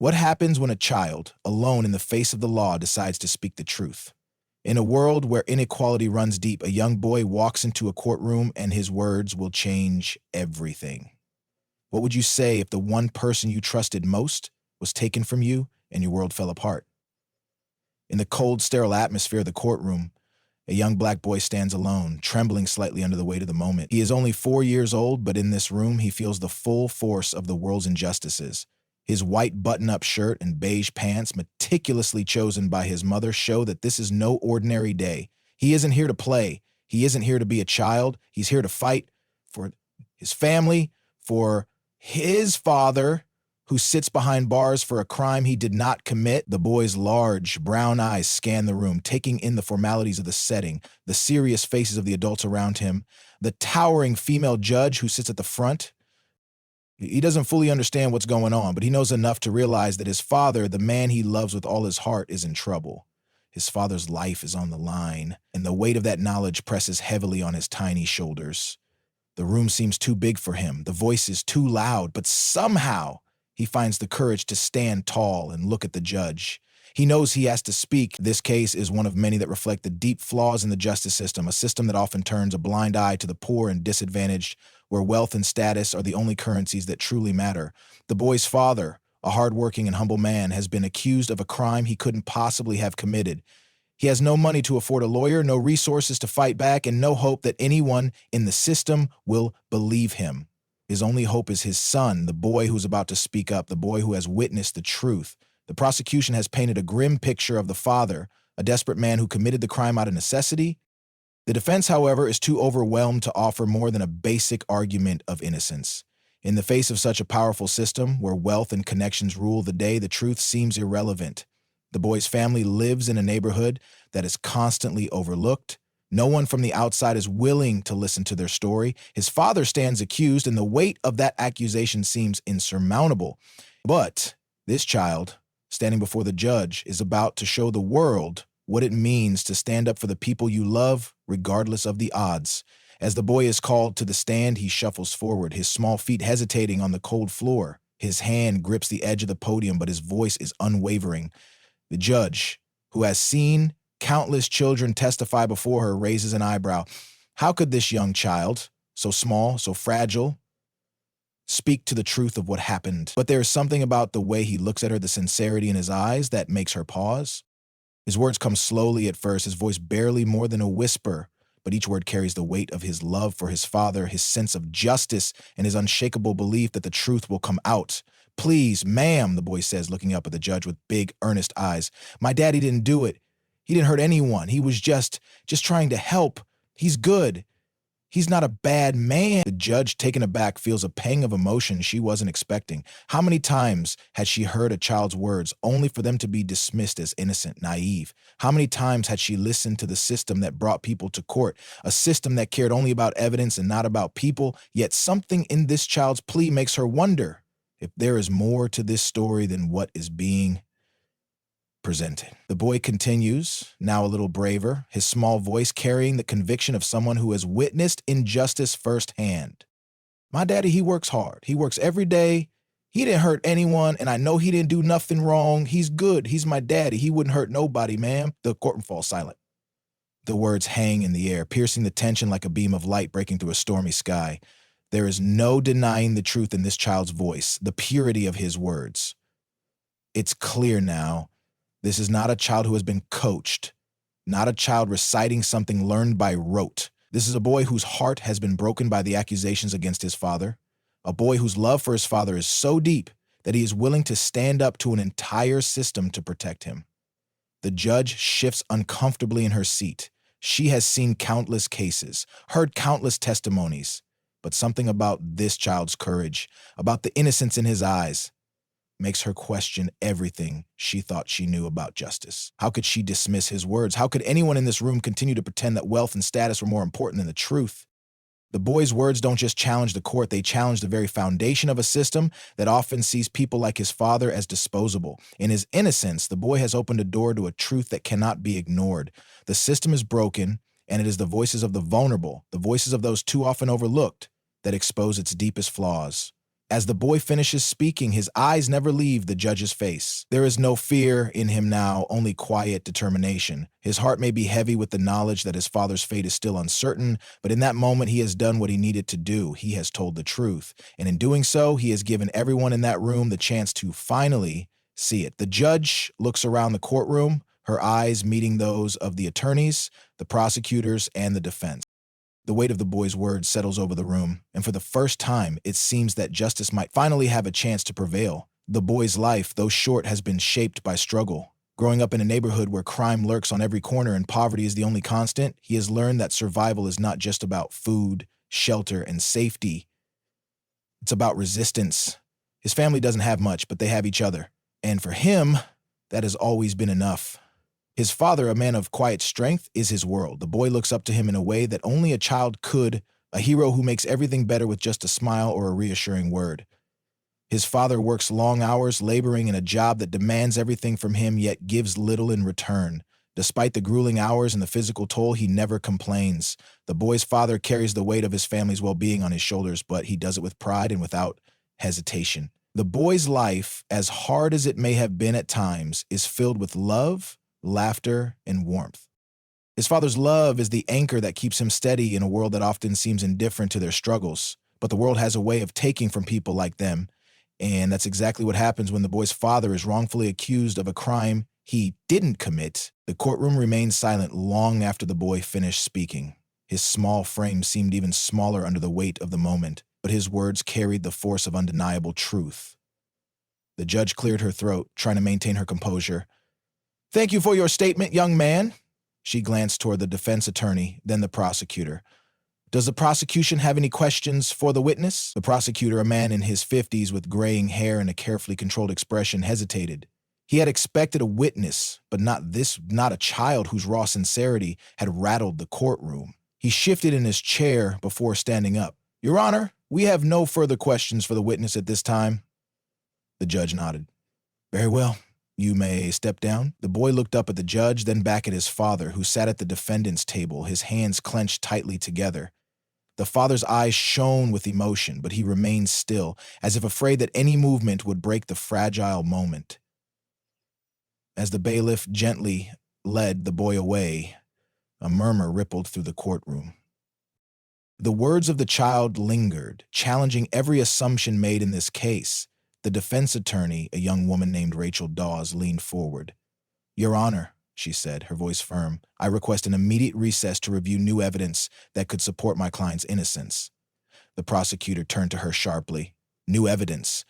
What happens when a child, alone in the face of the law, decides to speak the truth? In a world where inequality runs deep, a young boy walks into a courtroom and his words will change everything. What would you say if the one person you trusted most was taken from you and your world fell apart? In the cold, sterile atmosphere of the courtroom, a young black boy stands alone, trembling slightly under the weight of the moment. He is only 4 years old, but in this room, he feels the full force of the world's injustices. His white button-up shirt and beige pants, meticulously chosen by his mother, show that this is no ordinary day. He isn't here to play. He isn't here to be a child. He's here to fight for his family, for his father, who sits behind bars for a crime he did not commit. The boy's large, brown eyes scan the room, taking in the formalities of the setting, the serious faces of the adults around him, the towering female judge who sits at the front. He doesn't fully understand what's going on, but he knows enough to realize that his father, the man he loves with all his heart, is in trouble. His father's life is on the line, and the weight of that knowledge presses heavily on his tiny shoulders. The room seems too big for him. The voice is too loud, but somehow he finds the courage to stand tall and look at the judge. He knows he has to speak. This case is one of many that reflect the deep flaws in the justice system, a system that often turns a blind eye to the poor and disadvantaged, where wealth and status are the only currencies that truly matter. The boy's father, a hardworking and humble man, has been accused of a crime he couldn't possibly have committed. He has no money to afford a lawyer, no resources to fight back, and no hope that anyone in the system will believe him. His only hope is his son, the boy who's about to speak up, the boy who has witnessed the truth. The prosecution has painted a grim picture of the father, a desperate man who committed the crime out of necessity. The defense, however, is too overwhelmed to offer more than a basic argument of innocence. In the face of such a powerful system, where wealth and connections rule the day, the truth seems irrelevant. The boy's family lives in a neighborhood that is constantly overlooked. No one from the outside is willing to listen to their story. His father stands accused, and the weight of that accusation seems insurmountable. But this child, standing before the judge, is about to show the world what it means to stand up for the people you love, regardless of the odds. As the boy is called to the stand, he shuffles forward, his small feet hesitating on the cold floor. His hand grips the edge of the podium, but his voice is unwavering. The judge, who has seen countless children testify before her, raises an eyebrow. How could this young child, so small, so fragile, speak to the truth of what happened? But there is something about the way he looks at her, the sincerity in his eyes, that makes her pause. His words come slowly at first, his voice barely more than a whisper, but each word carries the weight of his love for his father, his sense of justice, and his unshakable belief that the truth will come out. Please, ma'am, the boy says, looking up at the judge with big, earnest eyes. My daddy didn't do it. He didn't hurt anyone. He was just trying to help. He's good. He's not a bad man. The judge, taken aback, feels a pang of emotion she wasn't expecting. How many times had she heard a child's words only for them to be dismissed as innocent, naive? How many times had she listened to the system that brought people to court, a system that cared only about evidence and not about people? Yet something in this child's plea makes her wonder if there is more to this story than what is being presented. The boy continues, now a little braver, his small voice carrying the conviction of someone who has witnessed injustice firsthand. My daddy, he works hard. He works every day. He didn't hurt anyone, and I know he didn't do nothing wrong. He's good. He's my daddy. He wouldn't hurt nobody, ma'am. The courtroom falls silent. The words hang in the air, piercing the tension like a beam of light breaking through a stormy sky. There is no denying the truth in this child's voice, the purity of his words. It's clear now. This is not a child who has been coached, not a child reciting something learned by rote. This is a boy whose heart has been broken by the accusations against his father, a boy whose love for his father is so deep that he is willing to stand up to an entire system to protect him. The judge shifts uncomfortably in her seat. She has seen countless cases, heard countless testimonies, but something about this child's courage, about the innocence in his eyes, makes her question everything she thought she knew about justice. How could she dismiss his words? How could anyone in this room continue to pretend that wealth and status were more important than the truth? The boy's words don't just challenge the court, they challenge the very foundation of a system that often sees people like his father as disposable. In his innocence, the boy has opened a door to a truth that cannot be ignored. The system is broken, and it is the voices of the vulnerable, the voices of those too often overlooked, that expose its deepest flaws. As the boy finishes speaking, his eyes never leave the judge's face. There is no fear in him now, only quiet determination. His heart may be heavy with the knowledge that his father's fate is still uncertain, but in that moment he has done what he needed to do. He has told the truth. And in doing so, he has given everyone in that room the chance to finally see it. The judge looks around the courtroom, her eyes meeting those of the attorneys, the prosecutors, and the defense. The weight of the boy's words settles over the room, and for the first time, it seems that justice might finally have a chance to prevail. The boy's life, though short, has been shaped by struggle. Growing up in a neighborhood where crime lurks on every corner and poverty is the only constant, he has learned that survival is not just about food, shelter, and safety. It's about resistance. His family doesn't have much, but they have each other. And for him, that has always been enough. His father, a man of quiet strength, is his world. The boy looks up to him in a way that only a child could, a hero who makes everything better with just a smile or a reassuring word. His father works long hours, laboring in a job that demands everything from him, yet gives little in return. Despite the grueling hours and the physical toll, he never complains. The boy's father carries the weight of his family's well-being on his shoulders, but he does it with pride and without hesitation. The boy's life, as hard as it may have been at times, is filled with love, laughter, and warmth. His father's love is the anchor that keeps him steady in a world that often seems indifferent to their struggles. But the world has a way of taking from people like them, and that's exactly what happens when the boy's father is wrongfully accused of a crime he didn't commit. The courtroom remained silent long after the boy finished speaking. His small frame seemed even smaller under the weight of the moment, but his words carried the force of undeniable truth. The judge cleared her throat, trying to maintain her composure. "Thank you for your statement, young man." She glanced toward the defense attorney, then the prosecutor. "Does the prosecution have any questions for the witness?" The prosecutor, a man in his 50s with graying hair and a carefully controlled expression, hesitated. He had expected a witness, but not a child whose raw sincerity had rattled the courtroom. He shifted in his chair before standing up. "Your Honor, we have no further questions for the witness at this time." The judge nodded. "Very well. You may step down." The boy looked up at the judge, then back at his father, who sat at the defendant's table, his hands clenched tightly together. The father's eyes shone with emotion, but he remained still, as if afraid that any movement would break the fragile moment. As the bailiff gently led the boy away, a murmur rippled through the courtroom. The words of the child lingered, challenging every assumption made in this case. The defense attorney, a young woman named Rachel Dawes, leaned forward. "Your Honor," she said, her voice firm, "I request an immediate recess to review new evidence that could support my client's innocence." The prosecutor turned to her sharply. "New evidence?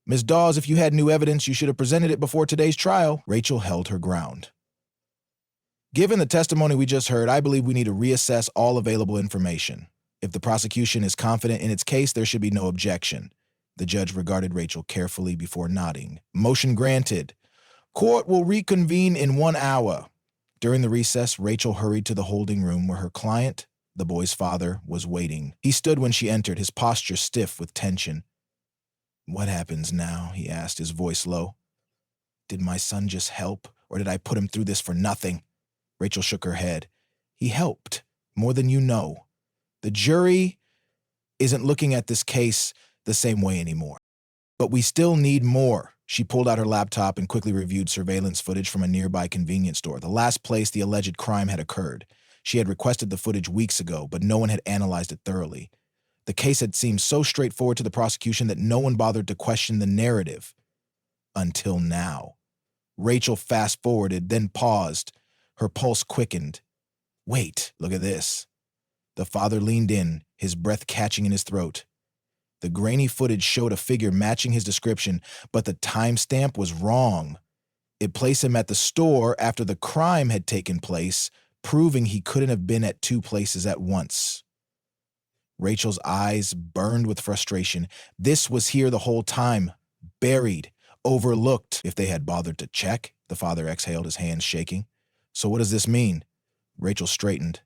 Ms. Dawes, if you had new evidence, you should have presented it before today's trial." Rachel held her ground. "Given the testimony we just heard, I believe we need to reassess all available information. If the prosecution is confident in its case, there should be no objection." The judge regarded Rachel carefully before nodding. "Motion granted. Court will reconvene in 1 hour." During the recess, Rachel hurried to the holding room where her client, the boy's father, was waiting. He stood when she entered, his posture stiff with tension. "What happens now?" he asked, his voice low. "Did my son just help, or did I put him through this for nothing?" Rachel shook her head. "He helped, more than you know. The jury isn't looking at this case the same way anymore. But we still need more." She pulled out her laptop and quickly reviewed surveillance footage from a nearby convenience store, the last place the alleged crime had occurred. She had requested the footage weeks ago, but no one had analyzed it thoroughly. The case had seemed so straightforward to the prosecution that no one bothered to question the narrative. Until now. Rachel fast-forwarded, then paused. Her pulse quickened. "Wait, look at this." The father leaned in, his breath catching in his throat. The grainy footage showed a figure matching his description, but the timestamp was wrong. It placed him at the store after the crime had taken place, proving he couldn't have been at 2 places at once. Rachel's eyes burned with frustration. This was here the whole time, buried, overlooked. If they had bothered to check, the father exhaled, his hands shaking. "So what does this mean?" Rachel straightened.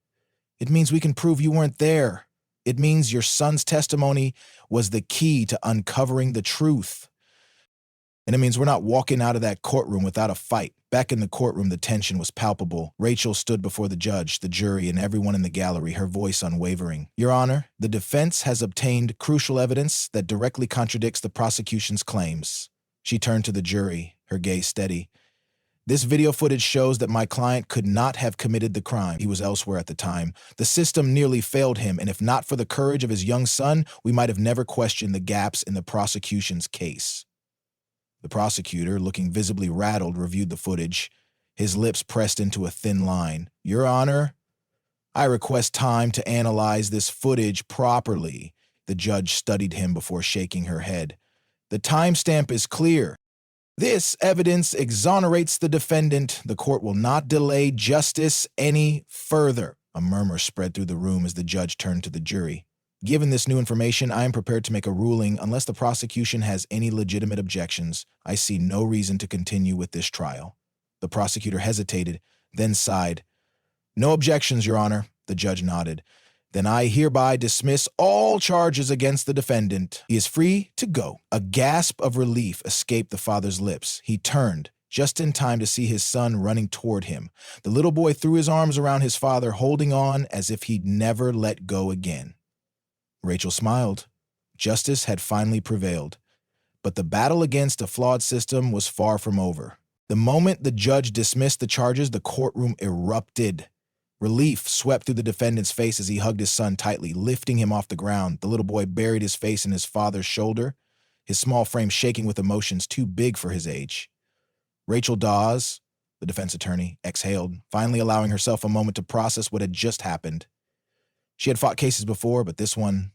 "It means we can prove you weren't there. It means your son's testimony was the key to uncovering the truth." And it means we're not walking out of that courtroom without a fight. Back in the courtroom, the tension was palpable. Rachel stood before the judge, the jury, and everyone in the gallery, her voice unwavering. Your Honor, the defense has obtained crucial evidence that directly contradicts the prosecution's claims. She turned to the jury, her gaze steady. This video footage shows that my client could not have committed the crime. He was elsewhere at the time. The system nearly failed him, and if not for the courage of his young son, we might have never questioned the gaps in the prosecution's case. The prosecutor, looking visibly rattled, reviewed the footage, his lips pressed into a thin line. Your Honor, I request time to analyze this footage properly. The judge studied him before shaking her head. The timestamp is clear. This evidence exonerates the defendant. The court will not delay justice any further. A murmur spread through the room as the judge turned to the jury. Given this new information, I am prepared to make a ruling unless the prosecution has any legitimate objections. I see no reason to continue with this trial. The prosecutor hesitated, then sighed. No objections, Your Honor, the judge nodded. Then I hereby dismiss all charges against the defendant. He is free to go. A gasp of relief escaped the father's lips. He turned, just in time to see his son running toward him. The little boy threw his arms around his father, holding on as if he'd never let go again. Rachel smiled. Justice had finally prevailed. But the battle against a flawed system was far from over. The moment the judge dismissed the charges, the courtroom erupted. Relief swept through the defendant's face as he hugged his son tightly, lifting him off the ground. The little boy buried his face in his father's shoulder, his small frame shaking with emotions too big for his age. Rachel Dawes, the defense attorney, exhaled, finally allowing herself a moment to process what had just happened. She had fought cases before, but this one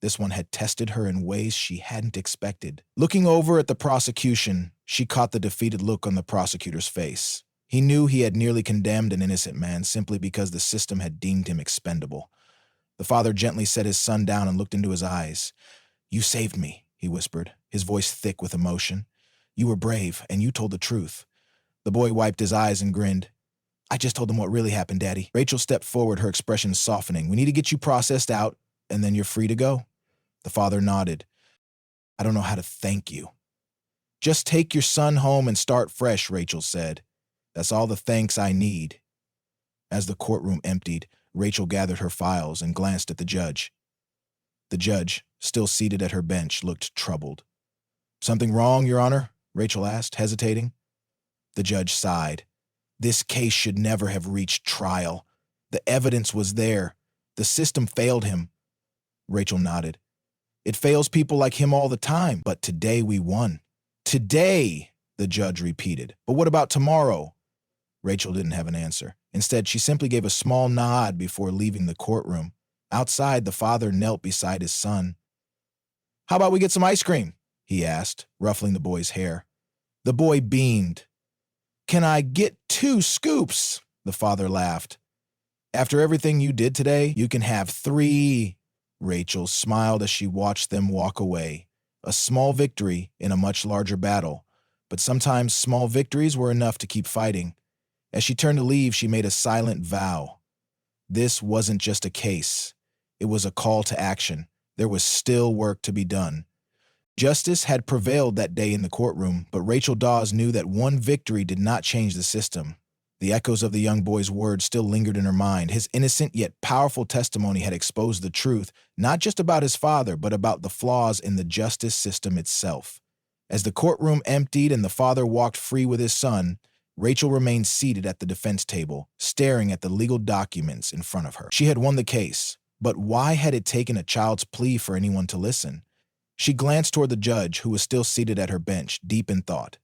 had tested her in ways she hadn't expected. Looking over at the prosecution, she caught the defeated look on the prosecutor's face. He knew he had nearly condemned an innocent man simply because the system had deemed him expendable. The father gently set his son down and looked into his eyes. You saved me, he whispered, his voice thick with emotion. You were brave, and you told the truth. The boy wiped his eyes and grinned. I just told them what really happened, Daddy. Rachel stepped forward, her expression softening. We need to get you processed out, and then you're free to go. The father nodded. I don't know how to thank you. Just take your son home and start fresh, Rachel said. That's all the thanks I need. As the courtroom emptied, Rachel gathered her files and glanced at the judge. The judge, still seated at her bench, looked troubled. Something wrong, Your Honor? Rachel asked, hesitating. The judge sighed. This case should never have reached trial. The evidence was there. The system failed him. Rachel nodded. It fails people like him all the time, but today we won. Today, the judge repeated. But what about tomorrow? Rachel didn't have an answer. Instead, she simply gave a small nod before leaving the courtroom. Outside, the father knelt beside his son. How about we get some ice cream? He asked, ruffling the boy's hair. The boy beamed. Can I get 2 scoops? The father laughed. After everything you did today, you can have 3. Rachel smiled as she watched them walk away. A small victory in a much larger battle, but sometimes small victories were enough to keep fighting. As she turned to leave, she made a silent vow. This wasn't just a case. It was a call to action. There was still work to be done. Justice had prevailed that day in the courtroom, but Rachel Dawes knew that one victory did not change the system. The echoes of the young boy's words still lingered in her mind. His innocent yet powerful testimony had exposed the truth, not just about his father, but about the flaws in the justice system itself. As the courtroom emptied and the father walked free with his son, Rachel remained seated at the defense table, staring at the legal documents in front of her. She had won the case, but why had it taken a child's plea for anyone to listen? She glanced toward the judge, who was still seated at her bench, deep in thought.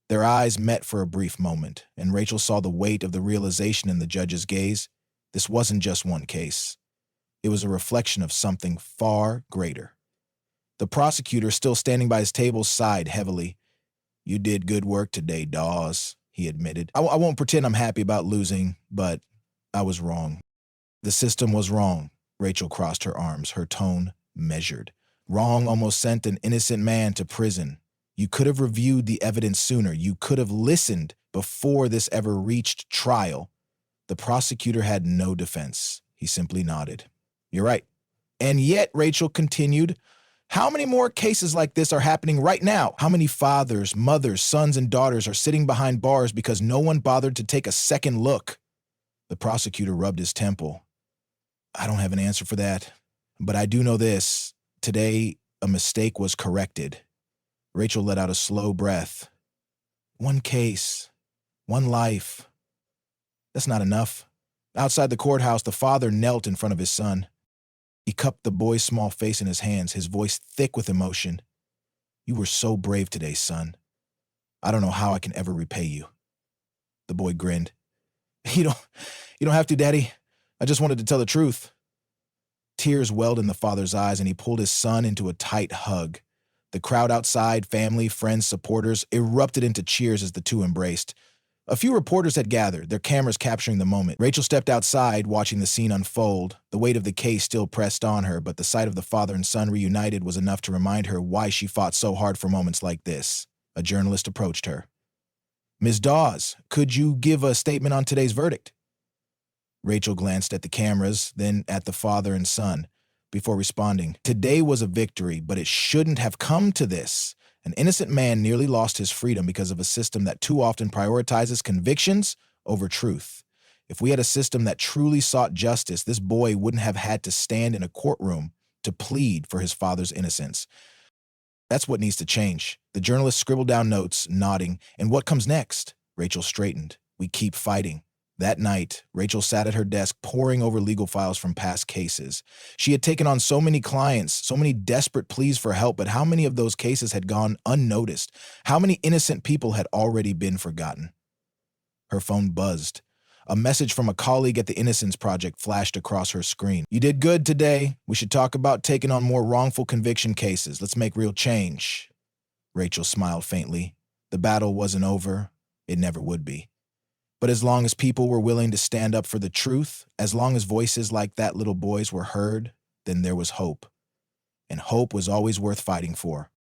Their eyes met for a brief moment, and Rachel saw the weight of the realization in the judge's gaze. This wasn't just one case. It was a reflection of something far greater. The prosecutor, still standing by his table, sighed heavily. You did good work today, Dawes, he admitted. I won't pretend I'm happy about losing, but I was wrong. The system was wrong. Rachel crossed her arms, her tone measured. Wrong almost sent an innocent man to prison. You could have reviewed the evidence sooner. You could have listened before this ever reached trial. The prosecutor had no defense. He simply nodded. You're right. And yet, Rachel continued, How many more cases like this are happening right now? How many fathers, mothers, sons, and daughters are sitting behind bars because no one bothered to take a second look? The prosecutor rubbed his temple. I don't have an answer for that, but I do know this. Today, a mistake was corrected. Rachel let out a slow breath. One case, one life. That's not enough. Outside the courthouse, the father knelt in front of his son. He cupped the boy's small face in his hands, his voice thick with emotion. You were so brave today, son. I don't know how I can ever repay you. The boy grinned. You don't have to, Daddy. I just wanted to tell the truth. Tears welled in the father's eyes, and he pulled his son into a tight hug. The crowd outside, family, friends, supporters, erupted into cheers as the two embraced. A few reporters had gathered, their cameras capturing the moment. Rachel stepped outside, watching the scene unfold. The weight of the case still pressed on her, but the sight of the father and son reunited was enough to remind her why she fought so hard for moments like this. A journalist approached her. Ms. Dawes, could you give a statement on today's verdict? Rachel glanced at the cameras, then at the father and son, before responding. Today was a victory, but it shouldn't have come to this. An innocent man nearly lost his freedom because of a system that too often prioritizes convictions over truth. If we had a system that truly sought justice, this boy wouldn't have had to stand in a courtroom to plead for his father's innocence. That's what needs to change. The journalist scribbled down notes, nodding. And what comes next? Rachel straightened. We keep fighting. That night, Rachel sat at her desk poring over legal files from past cases. She had taken on so many clients, so many desperate pleas for help, but how many of those cases had gone unnoticed? How many innocent people had already been forgotten? Her phone buzzed. A message from a colleague at the Innocence Project flashed across her screen. You did good today. We should talk about taking on more wrongful conviction cases. Let's make real change. Rachel smiled faintly. The battle wasn't over. It never would be. But as long as people were willing to stand up for the truth, as long as voices like that little boy's were heard, then there was hope. And hope was always worth fighting for.